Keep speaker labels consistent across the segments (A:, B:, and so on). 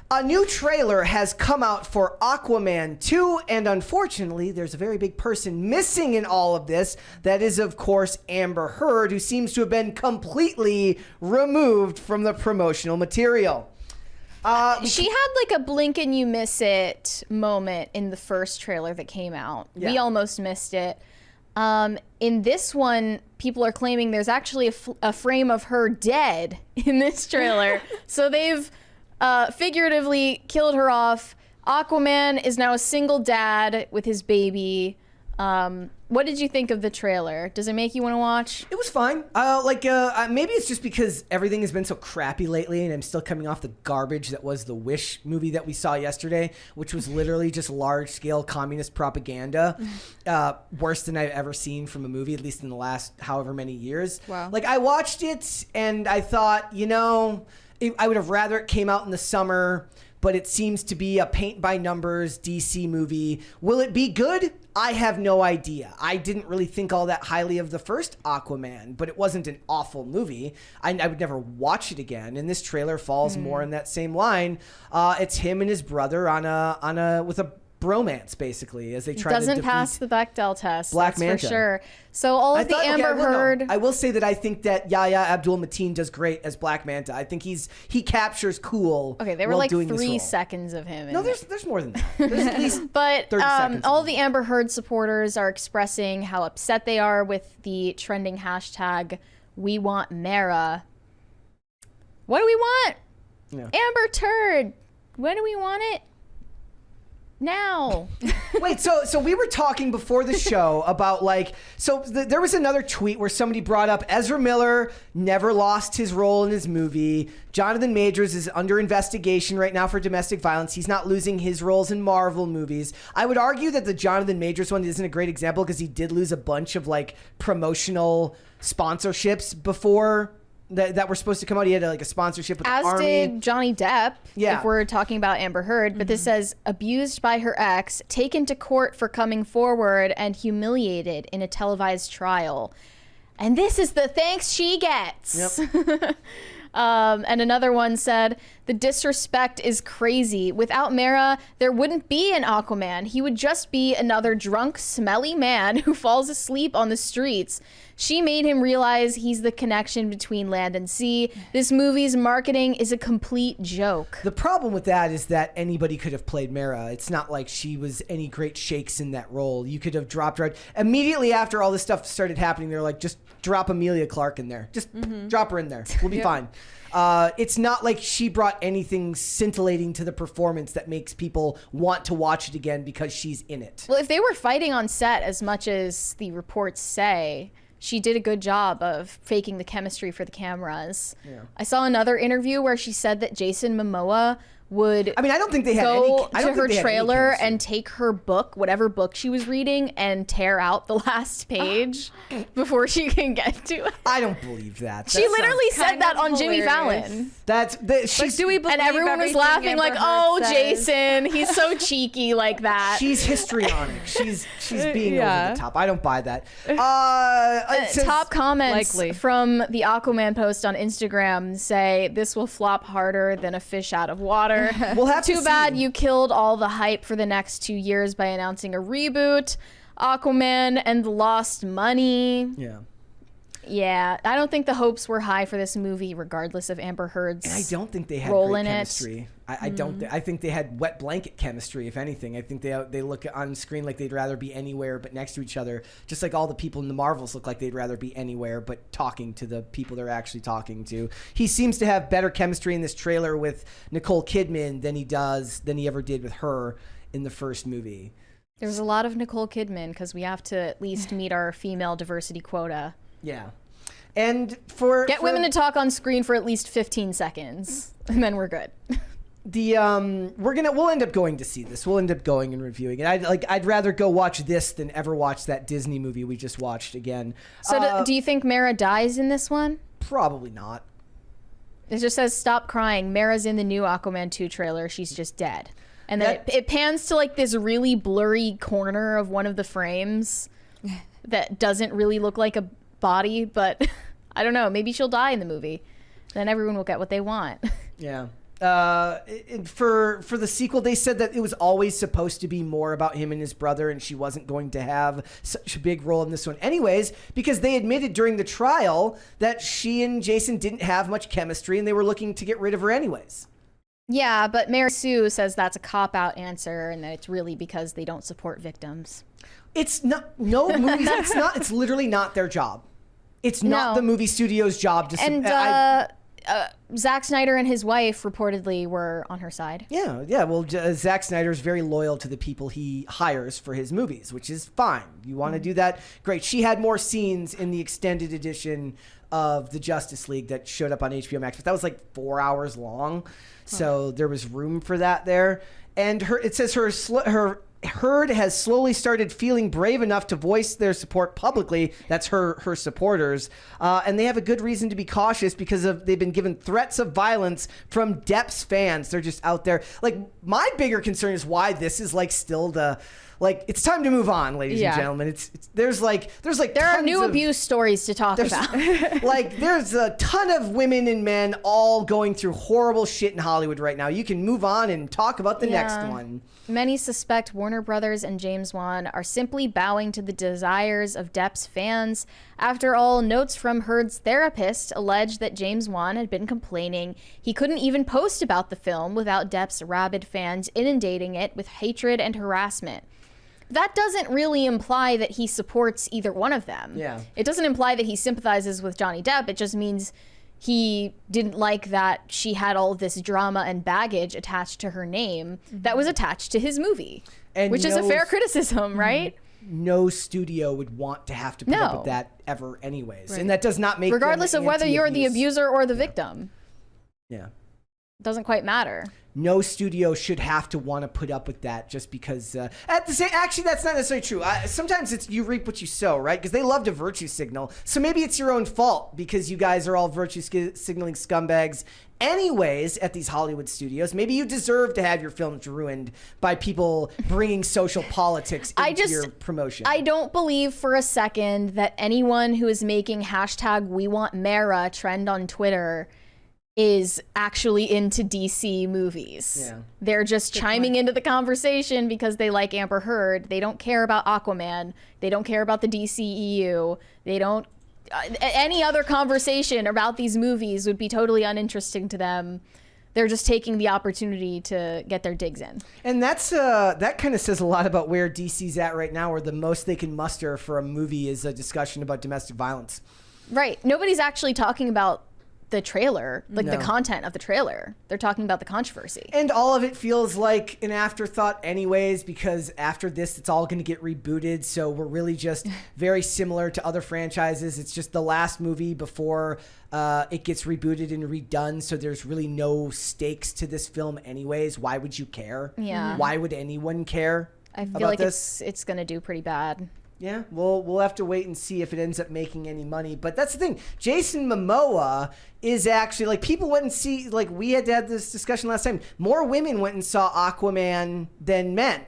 A: A new trailer has come out for Aquaman 2, and unfortunately, there's a very big person missing in all of this. That is, of course, Amber Heard, who seems to have been completely removed from the promotional material.
B: She had like a blink and you miss it moment in the first trailer that came out. Yeah. We almost missed it. In this one, people are claiming there's actually a frame of her dead in this trailer. So they've figuratively killed her off. Aquaman is now a single dad with his baby. What did you think of the trailer? Does it make you want to watch?
A: It was fine. Maybe it's just because everything has been so crappy lately, and I'm still coming off the garbage that was the Wish movie that we saw yesterday, which was literally just large-scale communist propaganda, worse than I've ever seen from a movie, at least in the last however many years.
C: Wow.
A: Like, I watched it, and I thought, I would have rather it came out in the summer, but it seems to be a paint-by-numbers DC movie. Will it be good? I have no idea. I didn't really think all that highly of the first Aquaman, but it wasn't an awful movie. I would never watch it again, and this trailer falls more in that same line. It's him and his brother with a bromance, basically, as they try to defeat
B: pass the Bechdel test.
A: Black Manta.
B: For sure. So all of the Amber Heard.
A: I will say that I think that Yahya Abdul-Mateen does great as Black Manta. I think he captures cool.
B: Okay, there were like 3 seconds of him.
A: No, there's more than that. There's at least
B: but
A: 30 seconds.
B: All of the Amber Heard supporters are expressing how upset they are with the trending hashtag We Want Mera. What do we want? Yeah. Amber Turd. When do we want it? Now.
A: Wait, so we were talking before the show about there was another tweet where somebody brought up Ezra Miller never lost his role in his movie. Jonathan Majors is under investigation right now for domestic violence. He's not losing his roles in Marvel movies. I would argue that the Jonathan Majors one isn't a great example because he did lose a bunch of promotional sponsorships before that were supposed to come out. He had a sponsorship with the Army.
B: As did Johnny Depp, if we're talking about Amber Heard. But this says, abused by her ex, taken to court for coming forward, and humiliated in a televised trial. And this is the thanks she gets. Yep. And another one said, the disrespect is crazy. Without Mera, there wouldn't be an Aquaman. He would just be another drunk, smelly man who falls asleep on the streets. She made him realize he's the connection between land and sea. This movie's marketing is a complete joke.
A: The problem with that is that anybody could have played Mera. It's not like she was any great shakes in that role. You could have dropped her. Immediately after all this stuff started happening, they're like, just drop Emilia Clarke in there. Just drop her in there. We'll be fine. It's not like she brought anything scintillating to the performance that makes people want to watch it again because she's in it.
B: Well, if they were fighting on set as much as the reports say, she did a good job of faking the chemistry for the cameras. Yeah. I saw another interview where she said that Jason Momoa would
A: I don't think they had
B: go to her trailer and take her book, whatever book she was reading, and tear out the last page before she can get to it.
A: I don't believe that.
B: She literally said that on Jimmy Fallon.
C: Do we believe
B: and everyone was laughing
C: Amber
B: like,
C: Heard
B: oh,
C: says?
B: Jason, he's so cheeky like that.
A: She's histrionic. She's being over the top. I don't buy that.
B: Top comments from the Aquaman post on Instagram say, this will flop harder than a fish out of water.
A: We'll have
B: Too bad you killed all the hype for the next 2 years by announcing a reboot. Aquaman and the Lost Money. Yeah, I don't think the hopes were high for this movie, regardless of Amber Heard's
A: and I don't think they had
B: role
A: great
B: in
A: chemistry. I don't. I think they had wet blanket chemistry, if anything. I think they look on screen like they'd rather be anywhere but next to each other, just like all the people in the Marvels look like they'd rather be anywhere but talking to the people they're actually talking to. He seems to have better chemistry in this trailer with Nicole Kidman than he ever did with her in the first movie.
B: There's a lot of Nicole Kidman because we have to at least meet our female diversity quota.
A: Yeah. And
B: get women to talk on screen for at least 15 seconds, and then we're good.
A: We'll end up going to see this. We'll end up going and reviewing it. I'd rather go watch this than ever watch that Disney movie we just watched again.
B: So do you think Mera dies in this one?
A: Probably not.
B: It just says, stop crying. Mera's in the new Aquaman 2 trailer. She's just dead. And then it pans to this really blurry corner of one of the frames that doesn't really look like a body, but I don't know. Maybe she'll die in the movie. Then everyone will get what they want.
A: Yeah. For the sequel, they said that it was always supposed to be more about him and his brother, and she wasn't going to have such a big role in this one anyways, because they admitted during the trial that she and Jason didn't have much chemistry and they were looking to get rid of her anyways.
B: Yeah, but Mera Sue says that's a cop-out answer and that it's really because they don't support victims.
A: It's not, no movies, it's literally not their job. It's not the movie studio's job to
B: support. Zack Snyder and his wife reportedly were on her side.
A: Yeah. Well, Zack Snyder is very loyal to the people he hires for his movies, which is fine. You want to do that? Great. She had more scenes in the extended edition of the Justice League that showed up on HBO Max, but that was like 4 hours long. So there was room for that there. And it says her herd has slowly started feeling brave enough to voice their support publicly. That's her supporters. And they have a good reason to be cautious because they've been given threats of violence from Depp's fans. They're just out there. Like, my bigger concern is why this is like still it's time to move on, ladies and gentlemen. There are
B: new abuse stories to talk about.
A: There's a ton of women and men all going through horrible shit in Hollywood right now. You can move on and talk about the next one.
B: Many suspect Warner Brothers and James Wan are simply bowing to the desires of Depp's fans. After all, notes from Heard's therapist allege that James Wan had been complaining he couldn't even post about the film without Depp's rabid fans inundating it with hatred and harassment. That doesn't really imply that he supports either one of them.
A: Yeah.
B: It doesn't imply that he sympathizes with Johnny Depp. It just means he didn't like that she had all of this drama and baggage attached to her name that was attached to his movie, which is a fair criticism, right?
A: No studio would want to have to put up with that ever anyways. Right. And that does not make
B: regardless of whether you're the abuser or the victim.
A: Yeah.
B: It doesn't quite matter.
A: No studio should have to want to put up with that just because actually that's not necessarily true. Sometimes it's you reap what you sow, right? Because they love to virtue signal. So maybe it's your own fault because you guys are all virtue signaling scumbags anyways at these Hollywood studios. Maybe you deserve to have your films ruined by people bringing social politics into your promotion.
B: I don't believe for a second that anyone who is making #WeWantMera trend on Twitter is actually into DC movies. Yeah. They're just chiming into the conversation because they like Amber Heard. They don't care about Aquaman. They don't care about the DCEU. They don't... any other conversation about these movies would be totally uninteresting to them. They're just taking the opportunity to get their digs in.
A: And that kind of says a lot about where DC's at right now, where the most they can muster for a movie is a discussion about domestic violence.
B: Right. Nobody's actually talking about the trailer, the content of the trailer. They're talking about the controversy.
A: And all of it feels like an afterthought anyways, because after this, it's all going to get rebooted. So we're really just very similar to other franchises. It's just the last movie before it gets rebooted and redone. So there's really no stakes to this film anyways. Why would you care?
B: Yeah.
A: Why would anyone care?
B: I feel like it's going to do pretty bad.
A: Yeah, we'll have to wait and see if it ends up making any money. But that's the thing. Jason Momoa is actually, like, people went and see, like, we had to have this discussion last time. More women went and saw Aquaman than men.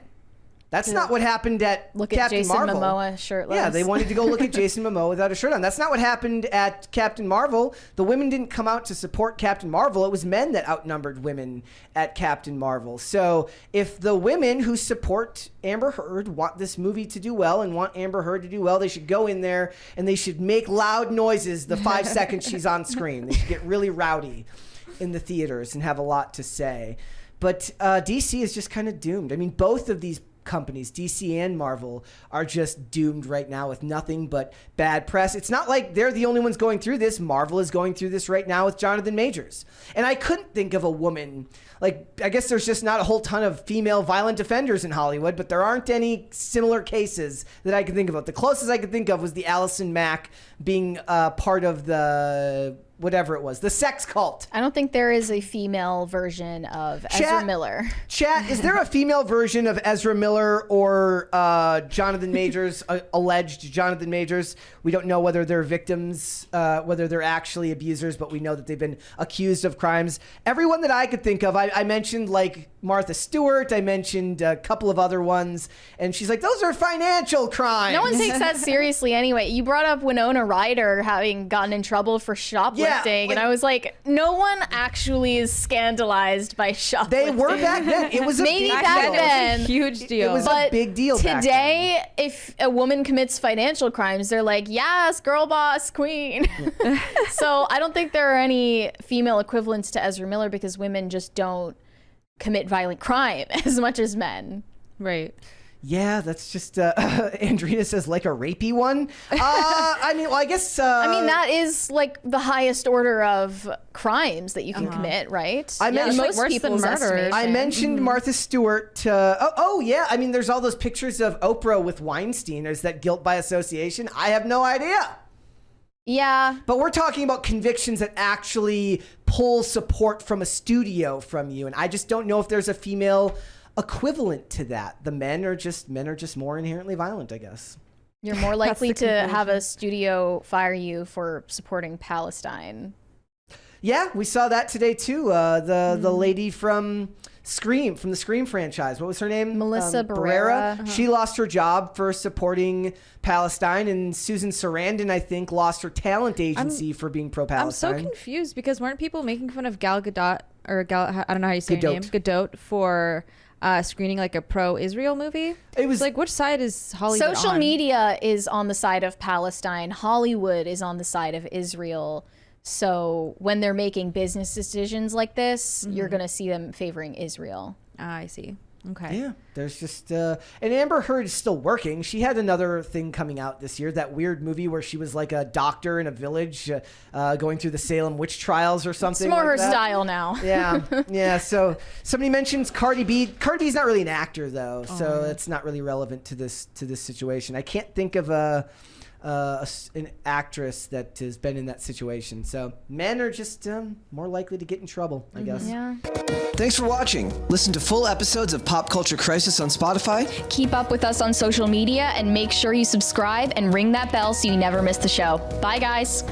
A: That's not what happened at Captain Marvel.
B: Look at Jason Momoa shirtless.
A: Yeah, they wanted to go look at Jason Momoa without a shirt on. That's not what happened at Captain Marvel. The women didn't come out to support Captain Marvel. It was men that outnumbered women at Captain Marvel. So if the women who support Amber Heard want this movie to do well and want Amber Heard to do well, they should go in there and they should make loud noises the 5 seconds she's on screen. They should get really rowdy in the theaters and have a lot to say. But DC is just kind of doomed. I mean, both of these companies, DC and Marvel, are just doomed right now with nothing but bad press. It's not like they're the only ones going through this. Marvel is going through this right now with Jonathan Majors. And I couldn't think of a woman, like, I guess there's just not a whole ton of female violent offenders in Hollywood, but there aren't any similar cases that I can think of. The closest I could think of was the Allison Mack being part of the... whatever it was, the sex cult.
B: I don't think there is a female version of Ezra Miller.
A: Chat, is there a female version of Ezra Miller or Jonathan Majors, alleged Jonathan Majors? We don't know whether they're victims, whether they're actually abusers, but we know that they've been accused of crimes. Everyone that I could think of, I mentioned like Martha Stewart, I mentioned a couple of other ones, and she's like, those are financial crimes.
B: No one takes that seriously anyway. You brought up Winona Ryder having gotten in trouble for shoplifting. shoplifting, and I was like, no one actually is scandalized by shoplifting.
A: They were back then. It was a
B: maybe
A: big
B: back
A: deal.
B: then.
C: It was a huge deal.
A: It was a big deal back
B: Today, if a woman commits financial crimes, they're like, yes, girl boss queen. So I don't think there are any female equivalents to Ezra Miller because women just don't commit violent crime as much as men.
C: Right.
A: Yeah, that's just Andrea says like a rapey one. I mean, well, I guess.
B: I mean, that is like the highest order of crimes that you can commit, right?
A: I mentioned
B: most
C: worse than
B: people's
C: murder.
B: estimation.
A: I mentioned Martha Stewart. Oh, yeah. I mean, there's all those pictures of Oprah with Weinstein. Is that guilt by association? I have no idea.
B: Yeah.
A: But we're talking about convictions that actually pull support from a studio from you, and I just don't know if there's a female equivalent to that. The men are just more inherently violent, I guess.
B: You're more likely to
C: conclusion.
B: have a studio fire you for supporting Palestine.
A: Yeah, we saw that today too. The lady from Scream, from the Scream franchise. What was her name?
B: Melissa Barrera.
A: She lost her job for supporting Palestine, and Susan Sarandon, I think, lost her talent agency for being
C: I'm
A: pro-Palestine.
C: so confused because weren't people making fun of Gal Gadot or Gal? I don't know how you say her name. Gadot for screening like a pro-Israel movie.
A: It was
C: like, which side is Hollywood
B: Social
C: on?
B: media is on the side of Palestine. Hollywood is on the side of Israel. So when they're making business decisions like this, you're going to see them favoring Israel.
C: I see. Okay.
A: Yeah, there's just and Amber Heard is still working. She had another thing coming out this year, that weird movie where she was like a doctor in a village going through the Salem witch trials or something.
B: It's more
A: like
B: her
A: that.
B: style now.
A: Yeah. So somebody mentions Cardi B. Cardi B's not really an actor though, so it's not really relevant to this situation. I can't think of an actress that has been in that situation. So men are just more likely to get in trouble, I guess.
B: Yeah.
A: Thanks for watching. Listen to full episodes of Pop Culture Crisis on Spotify.
B: Keep up with us on social media and make sure you subscribe and ring that bell so you never miss the show. Bye, guys.